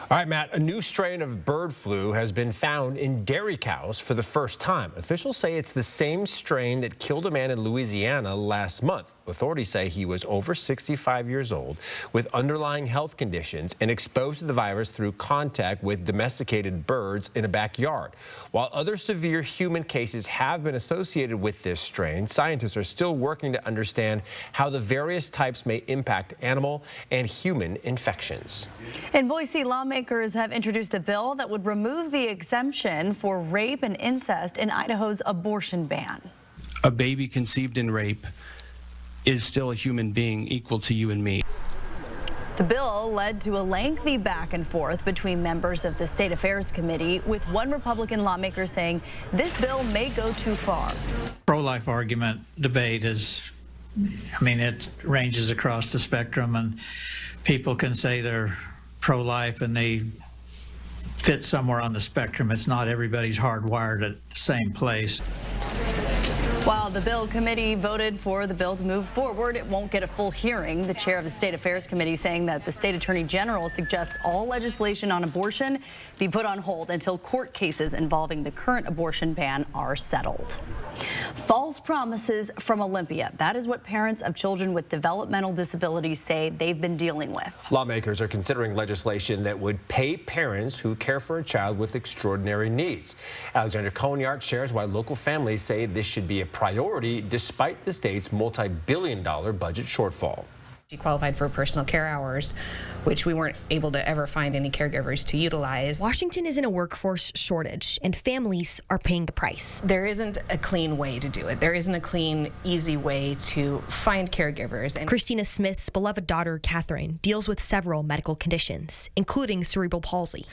All right, Matt, a new strain of bird flu has been found in dairy cows for the first time. Officials say it's the same strain that killed a man in Louisiana last month. Authorities say he was over 65 years old with underlying health conditions and exposed to the virus through contact with domesticated birds in a backyard. While other severe human cases have been associated with this strain, scientists are still working to understand how the various types may impact animal and human infections. In Boise, lawmakers have introduced a bill that would remove the exemption for rape and incest in Idaho's abortion ban. A baby conceived in rape is still a human being equal to you and me. The bill led to a lengthy back and forth between members of the State Affairs Committee, with one Republican lawmaker saying this bill may go too far. Pro-life argument debate is, I mean, it ranges across the spectrum, and people can say they're pro-life and they fit somewhere on the spectrum. It's not everybody's hardwired at the same place. While the bill committee voted for the bill to move forward, it won't get a full hearing. The chair of the State Affairs Committee saying that the state attorney general suggests all legislation on abortion be put on hold until court cases involving the current abortion ban are settled. False promises from Olympia. That is what parents of children with developmental disabilities say they've been dealing with. Lawmakers are considering legislation that would pay parents who care for a child with extraordinary needs. Alexandra Conyart shares why local families say this should be a priority despite the state's multi-billion-dollar budget shortfall. She qualified for personal care hours, which we weren't able to ever find any caregivers to utilize. Washington is in a workforce shortage, and families are paying the price. There isn't a clean way to do it. There isn't a clean, easy way to find caregivers. And Christina Smith's beloved daughter, Catherine, deals with several medical conditions, including cerebral palsy.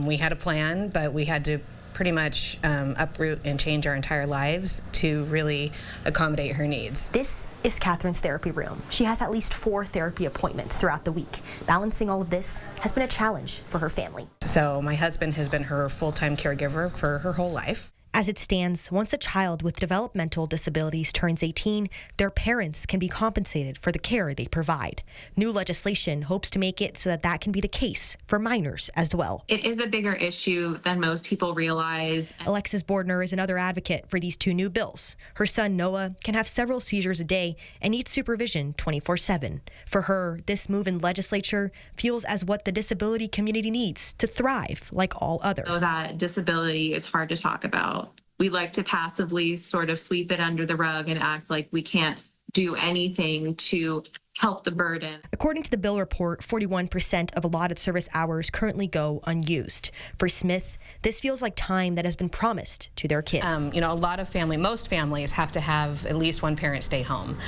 We had a plan, but we had to pretty much uproot and change our entire lives to really accommodate her needs. This is Catherine's therapy room. She has at least 4 therapy appointments throughout the week. Balancing all of this has been a challenge for her family. So my husband has been her full-time caregiver for her whole life. As it stands, once a child with developmental disabilities turns 18, their parents can be compensated for the care they provide. New legislation hopes to make it so that that can be the case for minors as well. It is a bigger issue than most people realize. Alexis Bordner is another advocate for these 2 new bills. Her son Noah can have several seizures a day and needs supervision 24/7. For her, this move in legislature feels as what the disability community needs to thrive like all others. So that disability is hard to talk about. We like to passively sort of sweep it under the rug and act like we can't do anything to help the burden. According to the bill report, 41% of allotted service hours currently go unused. For Smith, this feels like time that has been promised to their kids. Most families have to have at least one parent stay home.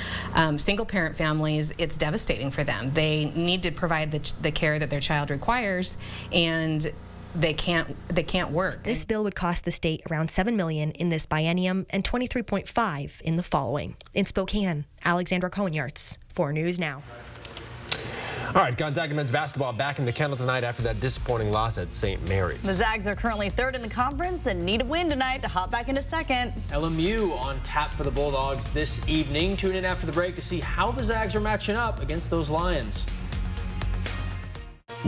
Single parent families, it's devastating for them. They need to provide the care that their child requires, and they can't work. This bill would cost the state around $7 million in this biennium and $23.5 in the following. In Spokane, Alexandra Conyarts, 4 News Now. All right, Gonzaga men's basketball back in the kennel tonight after that disappointing loss at St. Mary's. The Zags are currently third in the conference and need a win tonight to hop back into second. LMU on tap for the Bulldogs this evening. Tune in after the break to see how the Zags are matching up against those Lions.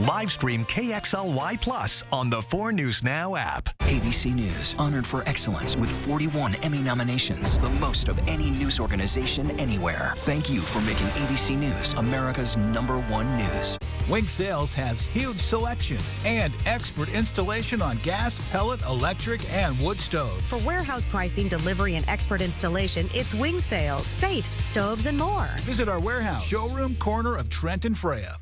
Live stream KXLY Plus on the 4 News Now app. ABC News, honored for excellence with 41 Emmy nominations, the most of any news organization anywhere. Thank you for making ABC News America's #1 news. Wing Sales has huge selection and expert installation on gas, pellet, electric, and wood stoves. For warehouse pricing, delivery, and expert installation, it's Wing Sales, safes, stoves, and more. Visit our warehouse, showroom corner of Trent and Freya.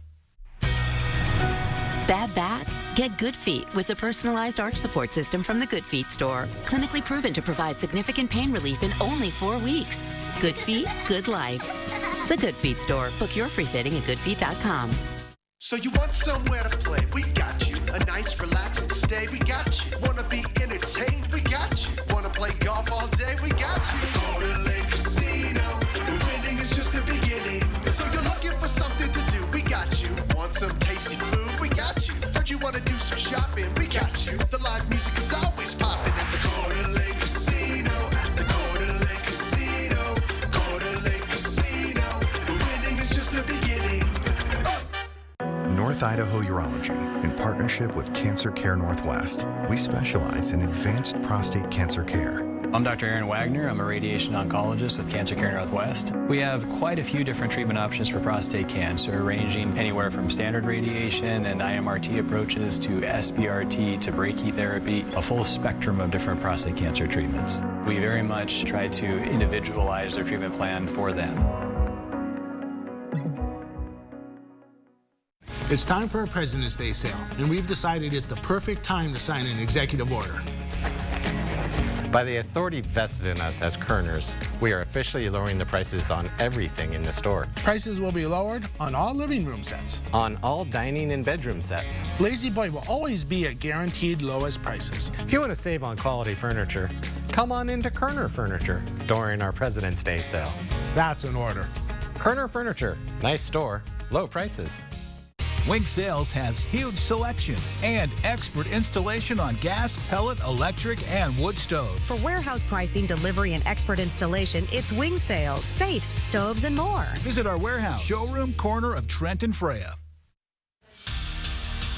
Bad back? Get Good Feet with a personalized arch support system from the Good Feet store. Clinically proven to provide significant pain relief in only 4 weeks. Good Feet, good life. The Good Feet store. Book your free fitting at goodfeet.com. So you want somewhere to play? We got you. A nice relaxing stay? We got you. Wanna be entertained? We got you. Wanna play golf all day? We got you. Coeur d'Alene Casino. Winning is just the beginning. So you're looking for something to do? We got you. Want some tasty food? We got you. Heard you wanna do some shopping? We got you. The live music is always popping at the Coeur d'Alene Casino. At the Coeur d'Alene Casino. Coeur d'Alene Casino. Winning is just the beginning. North Idaho Urology, in partnership with Cancer Care Northwest. We specialize in advanced prostate cancer care. I'm Dr. Aaron Wagner. I'm a radiation oncologist with Cancer Care Northwest. We have quite a few different treatment options for prostate cancer, ranging anywhere from standard radiation and IMRT approaches to SBRT to brachytherapy, a full spectrum of different prostate cancer treatments. We very much try to individualize their treatment plan for them. It's time for our President's Day sale, and we've decided it's the perfect time to sign an executive order. By the authority vested in us as Kerners, we are officially lowering the prices on everything in the store. Prices will be lowered on all living room sets. On all dining and bedroom sets. Lazy Boy will always be at guaranteed lowest prices. If you want to save on quality furniture, come on into Kerner Furniture during our President's Day sale. That's an order. Kerner Furniture, nice store, low prices. Wing Sales has huge selection and expert installation on gas, pellet, electric, and wood stoves. For warehouse pricing, delivery, and expert installation, it's Wing Sales, safes, stoves, and more. Visit our warehouse, showroom corner of Trent and Freya.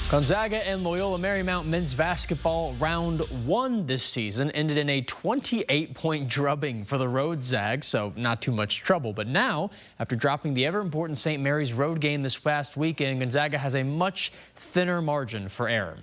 Gonzaga and Loyola Marymount men's basketball round 1 this season ended in a 28-point drubbing for the road Zags, so not too much trouble. But now, after dropping the ever-important St. Mary's road game this past weekend, Gonzaga has a much thinner margin for error.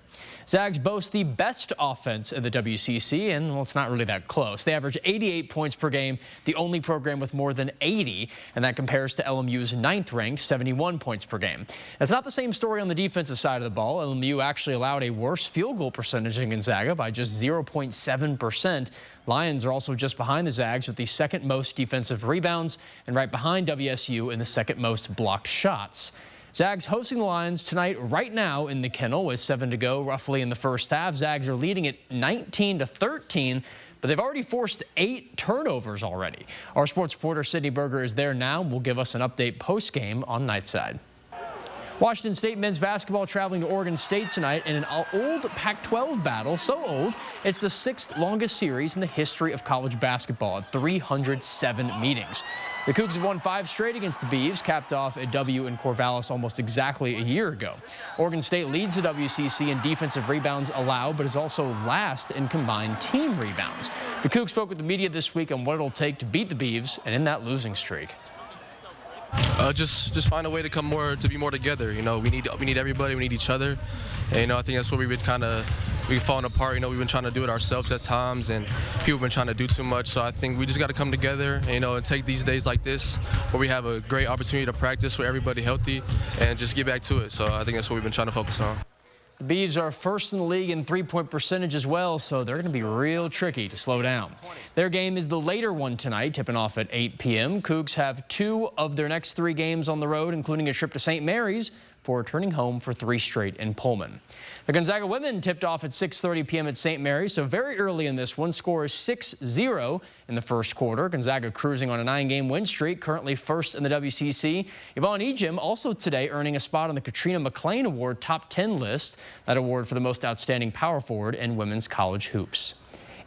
Zags boast the best offense in the WCC, and well, it's not really that close. They average 88 points per game, the only program with more than 80, and that compares to LMU's 9th-ranked 71 points per game. It's not the same story on the defensive side of the ball. LMU actually allowed a worse field goal percentage than Gonzaga by just 0.7%. Lions are also just behind the Zags with the second most defensive rebounds and right behind WSU in the second most blocked shots. Zags hosting the Lions tonight right now in the kennel with 7 to go roughly in the first half. Zags are leading at 19-13, but they've already forced 8 turnovers already. Our sports reporter Sydney Berger is there now and will give us an update post-game on Nightside. Washington State men's basketball traveling to Oregon State tonight in an old Pac-12 battle. So old, it's the 6th longest series in the history of college basketball at 307 meetings. The Cougs have won 5 straight against the Beavs, capped off a W in Corvallis almost exactly a year ago. Oregon State leads the WCC in defensive rebounds allowed, but is also last in combined team rebounds. The Cougs spoke with the media this week on what it'll take to beat the Beavs and in that losing streak. Just find a way to be more together. You know, we need everybody. We need each other. And, you know, I think that's where we've fallen apart. You know, we've been trying to do it ourselves at times, and people have been trying to do too much. So I think we just got to come together, you know, and take these days like this where we have a great opportunity to practice with everybody healthy and just get back to it. So I think that's what we've been trying to focus on. The Beavs are first in the league in three-point percentage as well, so they're going to be real tricky to slow down. Their game is the later one tonight, tipping off at 8 p.m. Cougs have 2 of their next 3 games on the road, including a trip to St. Mary's before returning home for 3 straight in Pullman. The Gonzaga women tipped off at 6:30 p.m. at St. Mary's, so very early in this one. Score is 6-0 in the first quarter. Gonzaga cruising on a 9-game win streak, currently first in the WCC. Yvonne Ejim also today earning a spot on the Katrina McLean Award top 10 list, that award for the most outstanding power forward in women's college hoops.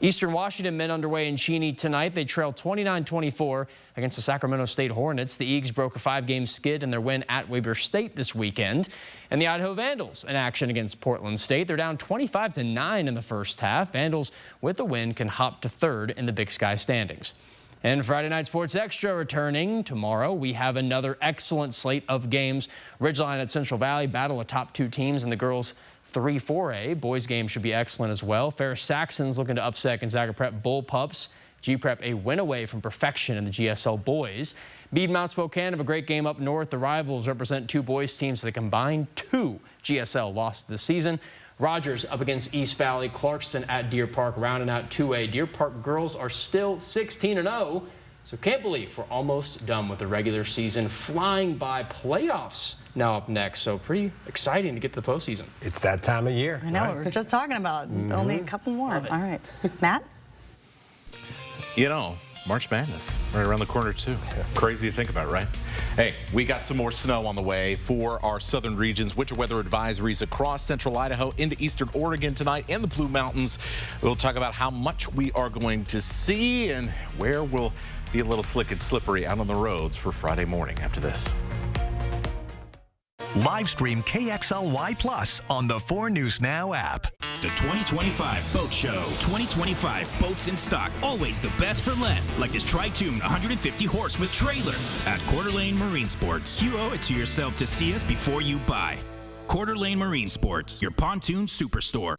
Eastern Washington men underway in Cheney tonight. They trailed 29-24 against the Sacramento State Hornets. The Eags broke a 5-game skid in their win at Weber State this weekend. And the Idaho Vandals in action against Portland State. They're down 25-9 in the first half. Vandals with a win can hop to 3rd in the Big Sky standings. And Friday Night Sports Extra returning tomorrow. We have another excellent slate of games. Ridgeline at Central Valley battle the top 2 teams in the girls' 3-4A. Boys game should be excellent as well. Ferris Saxons looking to upset Gonzaga Prep Bull Pups. G-Prep a win away from perfection in the GSL boys. Bede Mount Spokane have a great game up north. The Rivals represent 2 boys teams that combined 2 GSL losses this season. Rogers up against East Valley. Clarkston at Deer Park rounding out 2A. Deer Park girls are still 16-0. So can't believe we're almost done with the regular season, flying by. Playoffs now up next, so pretty exciting to get to the postseason. It's that time of year. I know, right? we were just talking about only a couple more. All right. Matt? You know, March Madness right around the corner, too. Crazy to think about, right? Hey, we got some more snow on the way for our southern regions. Winter weather advisories across central Idaho into eastern Oregon tonight and the Blue Mountains. We'll talk about how much we are going to see and where we'll be a little slick and slippery out on the roads for Friday morning after this. Live stream KXLY Plus on the 4 News Now app. The 2025 Boat Show. 2025 boats in stock. Always the best for less. Like this Tri-Tune 150 horse with trailer at Coeur d'Alene Marine Sports. You owe it to yourself to see us before you buy. Coeur d'Alene Marine Sports, your pontoon superstore.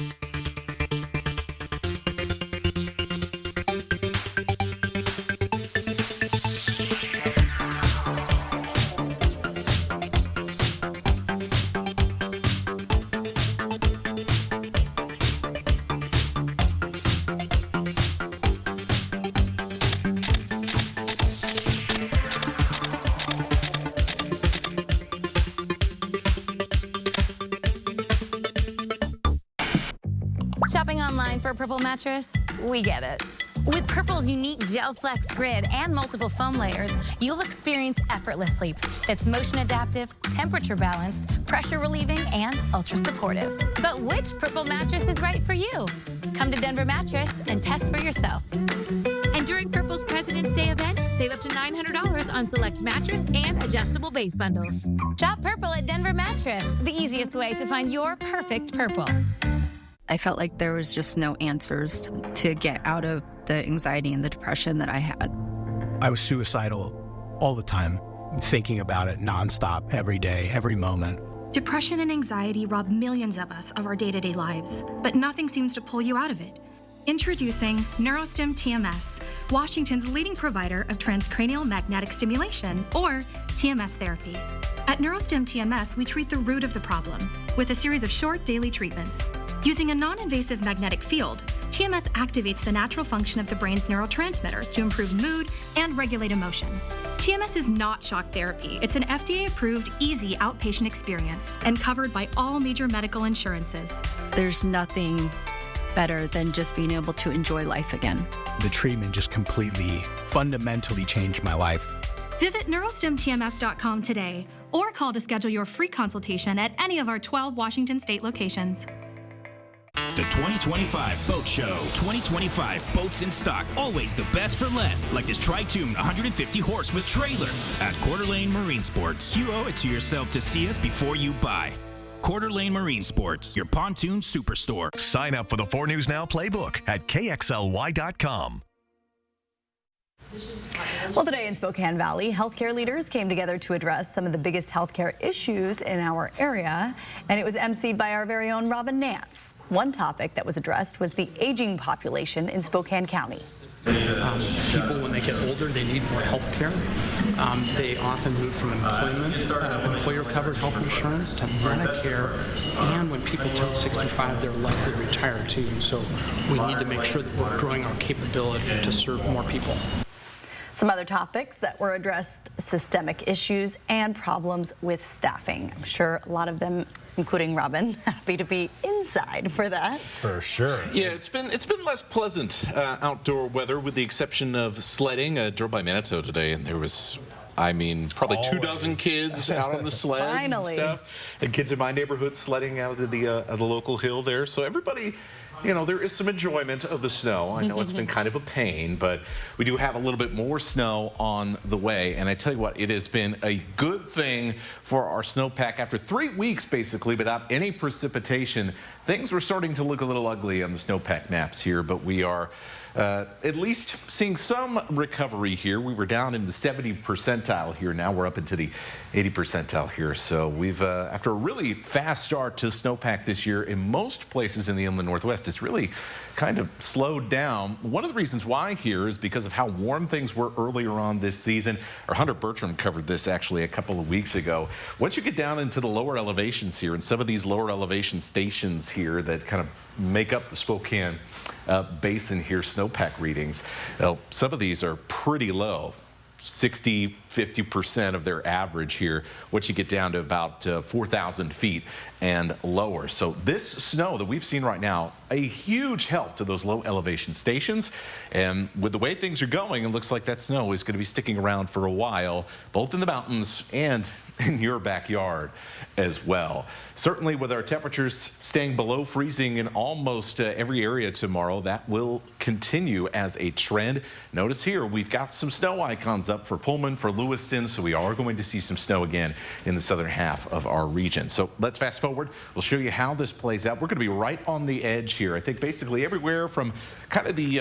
Shopping online for a Purple mattress? We get it. With Purple's unique Gel Flex grid and multiple foam layers, you'll experience effortless sleep that's motion adaptive, temperature balanced, pressure relieving, and ultra supportive. But which Purple mattress is right for you? Come to Denver Mattress and test for yourself. And during Purple's President's Day event, save up to $900 on select mattress and adjustable base bundles. Shop Purple at Denver Mattress, the easiest way to find your perfect Purple. I felt like there was just no answers to get out of the anxiety and the depression that I had. I was suicidal all the time, thinking about it nonstop, every day, every moment. Depression and anxiety rob millions of us of our day-to-day lives, but nothing seems to pull you out of it. Introducing NeuroStim TMS, Washington's leading provider of transcranial magnetic stimulation, or TMS therapy. At NeuroStim TMS, we treat the root of the problem with a series of short daily treatments. Using a non-invasive magnetic field, TMS activates the natural function of the brain's neurotransmitters to improve mood and regulate emotion. TMS is not shock therapy. It's an FDA-approved, easy outpatient experience and covered by all major medical insurances. There's nothing better than just being able to enjoy life again. The treatment just completely, fundamentally changed my life. Visit neurostimtms.com today or call to schedule your free consultation at any of our 12 Washington state locations. The 2025 Boat Show. 2025 boats in stock. Always the best for less. Like this Tri-Tune 150 horse with trailer at Coeur d'Alene Marine Sports. You owe it to yourself to see us before you buy. Coeur d'Alene Marine Sports, your pontoon superstore. Sign up for the 4 News Now playbook at KXLY.com. Well, today in Spokane Valley, healthcare leaders came together to address some of the biggest healthcare issues in our area, and it was emceed by our very own Robin Nance. One topic that was addressed was the aging population in Spokane County. People, when they get older, they need more health care. They often move from employment, employer-covered health insurance to Medicare, and when people turn 65, they're likely to retire too. And so we need to make sure that we're growing our capability to serve more people. Some other topics that were addressed: systemic issues and problems with staffing. I'm sure a lot of them, including Robin, happy to be inside for that. For sure. Yeah, it's been less pleasant outdoor weather, with the exception of sledding. I drove by Manitou today, and there was, I mean, probably 24 kids out on the sleds and stuff, and kids in my neighborhood sledding out of the local hill there. So everybody, you know, there is some enjoyment of the snow. I know it's been kind of a pain, but we do have a little bit more snow on the way. And I tell you what, it has been a good thing for our snowpack. After 3 weeks, basically, without any precipitation, things were starting to look a little ugly on the snowpack maps here, but we are at least seeing some recovery here. We were down in the 70 percentile here. Now we're up into the 80 percentile here. So we've, after a really fast start to snowpack this year, in most places in the inland Northwest, it's really kind of slowed down. One of the reasons why here is because of how warm things were earlier on this season. Our Hunter Bertram covered this actually a couple of weeks ago. Once you get down into the lower elevations here, and some of these lower elevation stations here that kind of make up the Spokane basin here, snowpack readings, some of these are pretty low. 60, 50% of their average here, once you get down to about 4,000 feet and lower. So this snow that we've seen right now, a huge help to those low elevation stations. And with the way things are going, it looks like that snow is going to be sticking around for a while, both in the mountains and in your backyard as well. Certainly with our temperatures staying below freezing in almost every area tomorrow, that will continue as a trend. Notice here, we've got some snow icons up for Pullman, for Lewiston, so we are going to see some snow again in the southern half of our region. So let's fast forward. We'll show you how this plays out. We're going to be right on the edge here. I think basically everywhere from kind of the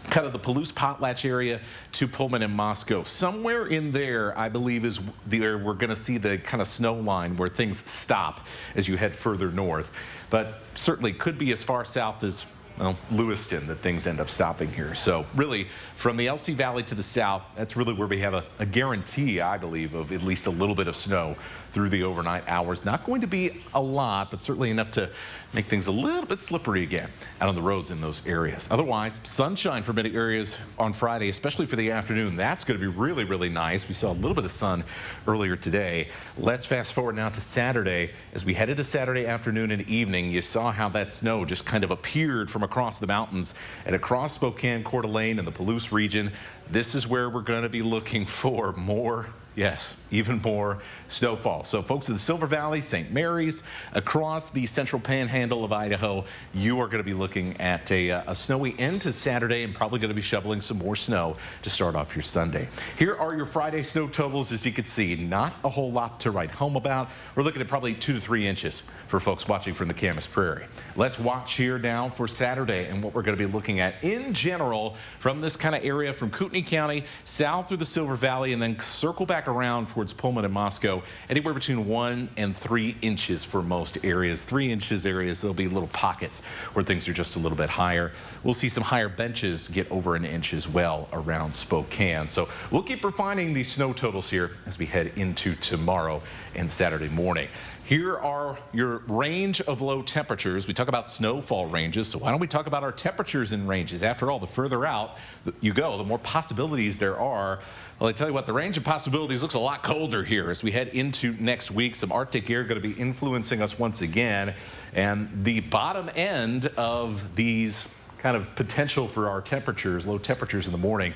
Palouse Potlatch area to Pullman and Moscow. Somewhere in there, I believe, is where we're going to see the kind of snow line where things stop as you head further north. But certainly could be as far south as, well, Lewiston that things end up stopping here. So really, from the LC Valley to the south, that's really where we have a guarantee, I believe, of at least a little bit of snow through the overnight hours. Not going to be a lot, but certainly enough to make things a little bit slippery again out on the roads in those areas. Otherwise, sunshine for many areas on Friday, especially for the afternoon. That's going to be really, really nice. We saw a little bit of sun earlier today. Let's fast forward now to Saturday. As we headed to Saturday afternoon and evening, you saw how that snow just kind of appeared from across the mountains and across Spokane, Coeur d'Alene, and the Palouse region. This is where we're going to be looking for more, yes, even more snowfall. So folks in the Silver Valley, St. Mary's, across the central panhandle of Idaho, you are going to be looking at a snowy end to Saturday and probably going to be shoveling some more snow to start off your Sunday. Here are your Friday snow totals. As you can see, not a whole lot to write home about. We're looking at probably 2 to 3 inches for folks watching from the Camas Prairie. Let's watch here now for Saturday and what we're going to be looking at in general from this kind of area from Kootenai County south through the Silver Valley and then circle back around towards Pullman and Moscow. Anywhere between 1 and 3 inches for most areas. 3 inches areas, there'll be little pockets where things are just a little bit higher. We'll see some higher benches get over an inch as well around Spokane. So we'll keep refining these snow totals here as we head into tomorrow and Saturday morning. Here are your range of low temperatures. We talk about snowfall ranges, so why don't we talk about our temperatures and ranges? After all, the further out you go, the more possibilities there are. Well, I tell you what, the range of possibilities looks a lot colder here as we head into next week. Some Arctic air going to be influencing us once again, and the bottom end of these kind of potential for our temperatures, low temperatures in the morning,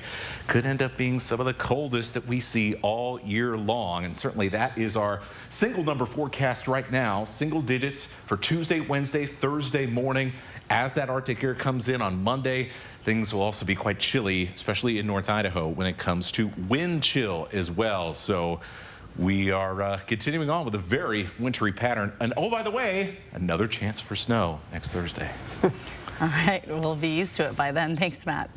could end up being some of the coldest that we see all year long. And certainly that is our single number forecast right now, single digits for Tuesday, Wednesday, Thursday morning. As that Arctic air comes in on Monday, things will also be quite chilly, especially in North Idaho when it comes to wind chill as well. So we are continuing on with a very wintry pattern. And oh, by the way, another chance for snow next Thursday. All right, we'll be used to it by then. Thanks, Matt.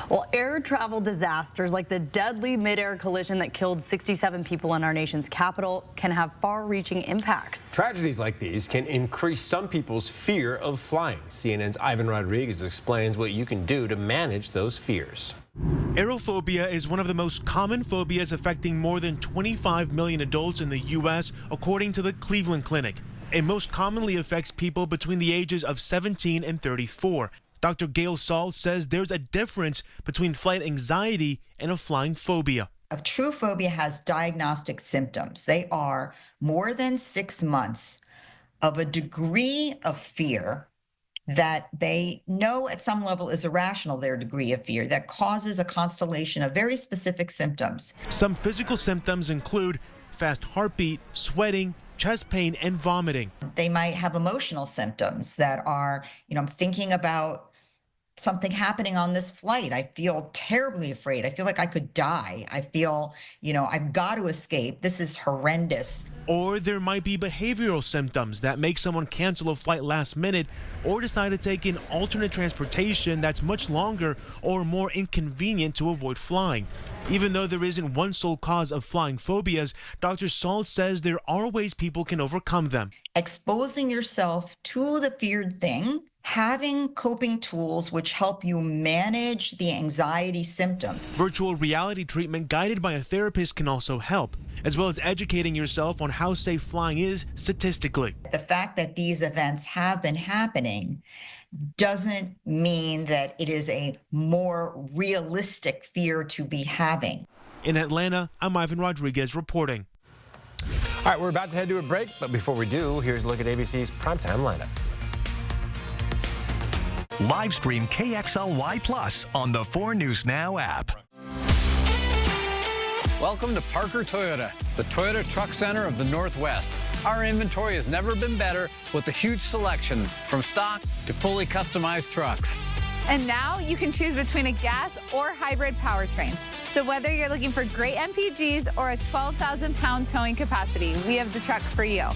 Well, air travel disasters like the deadly mid-air collision that killed 67 people in our nation's capital can have far-reaching impacts. Tragedies like these can increase some people's fear of flying. CNN's Ivan Rodriguez explains what you can do to manage those fears. Aerophobia is one of the most common phobias affecting more than 25 million adults in the U.S., according to the Cleveland Clinic. It most commonly affects people between the ages of 17 and 34. Dr. Gail Salt says there's a difference between flight anxiety and a flying phobia. A true phobia has diagnostic symptoms. They are more than 6 months of a degree of fear that they know at some level is irrational, their degree of fear, that causes a constellation of very specific symptoms. Some physical symptoms include fast heartbeat, sweating, chest pain, and vomiting. They might have emotional symptoms that are, I'm thinking about something happening on this flight. I feel terribly afraid. I feel like I could die. I feel, I've got to escape. This is horrendous. Or there might be behavioral symptoms that make someone cancel a flight last minute or decide to take an alternate transportation that's much longer or more inconvenient to avoid flying. Even though there isn't one sole cause of flying phobias, Dr. Salt says there are ways people can overcome them. Exposing yourself to the feared thing, having coping tools which help you manage the anxiety symptom. Virtual reality treatment guided by a therapist can also help, as well as educating yourself on how safe flying is statistically. The fact that these events have been happening doesn't mean that it is a more realistic fear to be having. In Atlanta, I'm Ivan Rodriguez reporting. All right, we're about to head to a break, but before we do, here's a look at ABC's Primetime lineup. Live stream KXLY Plus on the 4 News Now app. Welcome to Parker Toyota, the Toyota Truck Center of the Northwest. Our inventory has never been better with a huge selection from stock to fully customized trucks. And now you can choose between a gas or hybrid powertrain. So whether you're looking for great MPGs or a 12,000-pound towing capacity, we have the truck for you.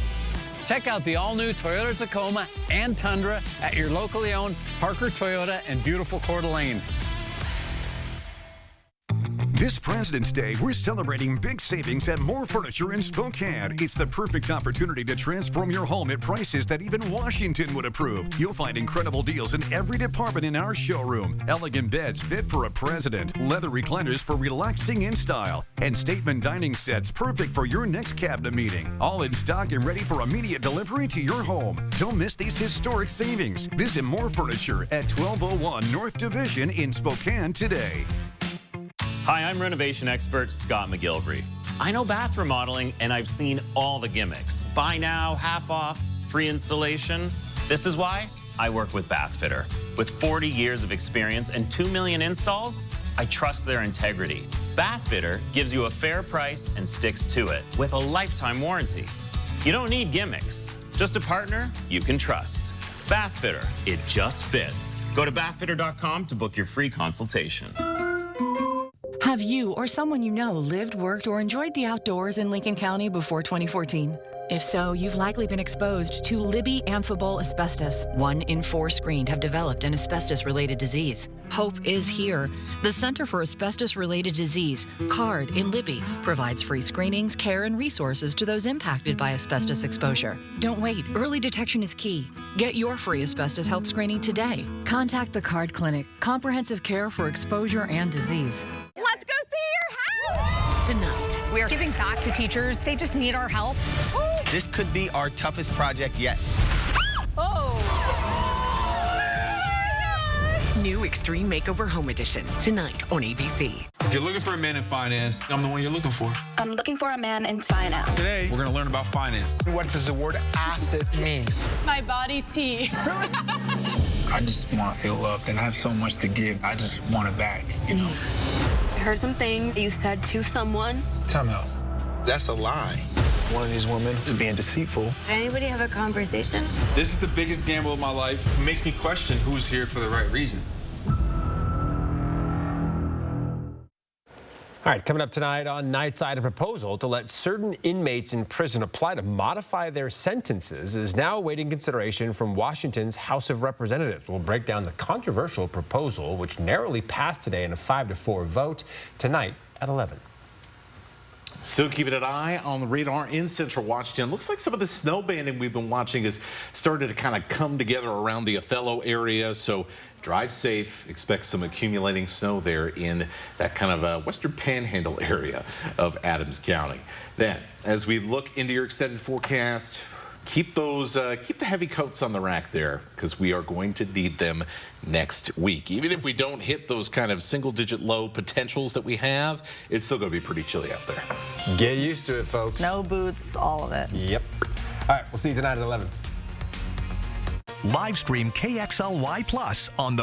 Check out the all-new Toyota Tacoma and Tundra at your locally owned Parker Toyota in beautiful Coeur d'Alene. This President's Day, we're celebrating big savings at More Furniture in Spokane. It's the perfect opportunity to transform your home at prices that even Washington would approve. You'll find incredible deals in every department in our showroom. Elegant beds fit for a president, leather recliners for relaxing in style, and statement dining sets perfect for your next cabinet meeting. All in stock and ready for immediate delivery to your home. Don't miss these historic savings. Visit More Furniture at 1201 North Division in Spokane today. Hi, I'm renovation expert Scott McGilvery. I know bath remodeling, and I've seen all the gimmicks. Buy now, half off, free installation. This is why I work with Bathfitter. With 40 years of experience and 2 million installs, I trust their integrity. Bathfitter gives you a fair price and sticks to it with a lifetime warranty. You don't need gimmicks, just a partner you can trust. Bathfitter, it just fits. Go to bathfitter.com to book your free consultation. Have you or someone you know lived, worked, or enjoyed the outdoors in Lincoln County before 2014? If so, you've likely been exposed to Libby amphibole asbestos. 1 in 4 screened have developed an asbestos-related disease. Hope is here. The Center for Asbestos-Related Disease, CARD, in Libby, provides free screenings, care, and resources to those impacted by asbestos exposure. Don't wait. Early detection is key. Get your free asbestos health screening today. Contact the CARD Clinic, comprehensive care for exposure and disease. Let's go see your house! Tonight, We're giving back to teachers. They just need our help. this could be our toughest project yet. Oh! New Extreme Makeover Home Edition, tonight on ABC. If you're looking for a man in finance, I'm the one you're looking for. I'm looking for a man in finance. Today, we're going to learn about finance. What does the word asset mean? My body tea. I just want to feel loved, and I have so much to give. I just want it back, you know? I heard some things you said to someone. Time out. That's a lie. One of these women is being deceitful. Did anybody have a conversation? This is the biggest gamble of my life. It makes me question who's here for the right reason. All right, coming up tonight on Nightside, a proposal to let certain inmates in prison apply to modify their sentences is now awaiting consideration from Washington's House of Representatives. We'll break down the controversial proposal, which narrowly passed today in a 5-4 vote, tonight at 11. Still keeping an eye on the radar in central Washington. Looks like some of the snow banding we've been watching has started to kind of come together around the Othello area. So drive safe. Expect some accumulating snow there in that kind of western panhandle area of Adams County. Then, as we look into your extended forecast, keep the heavy coats on the rack there, because we are going to need them next week. Even if we don't hit those kind of single-digit low potentials that we have, it's still going to be pretty chilly out there. Get used to it, folks. Snow boots, all of it. Yep. All right, we'll see you tonight at 11. Live stream KXLY Plus on the